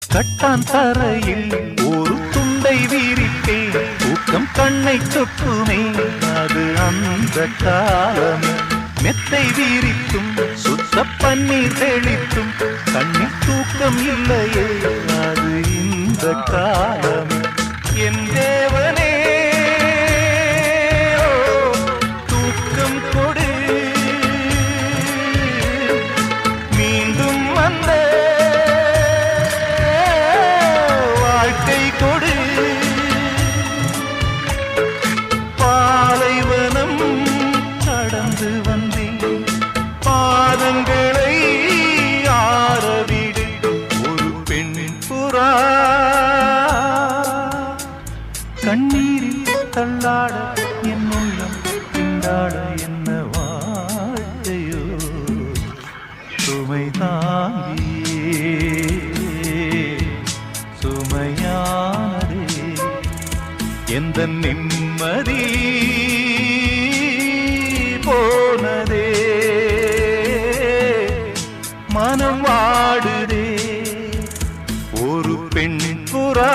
கட்டான் தரையில் ஒரு துண்டை வீரிட்டேன், தூக்கம் கண்ணை சொட்டுமே அது அந்த காலம். மெத்தை வீரித்தும் சுத்த பன்னீர் தெளித்தும் கண்ணில் தூக்கம் இல்லையே அது இந்த காலம். என் தேவனே தூக்கம் கொடு, மீண்டும் வந்த வாழ்க்கை கொடு. பாலைவனம் கடந்து வந்தேன், பாதங்களை ஆரவிடு. ஒரு பெண்ணின் புறா கண்ணீரில் தள்ளாட என் உள்ளம் திண்டாட என்ன வாழ்க்கையோ சுமை தாங்கியே சுமையானதே எந்த நிம்மதி போனதே மனம் வாடுதே. ஒரு பெண் புறா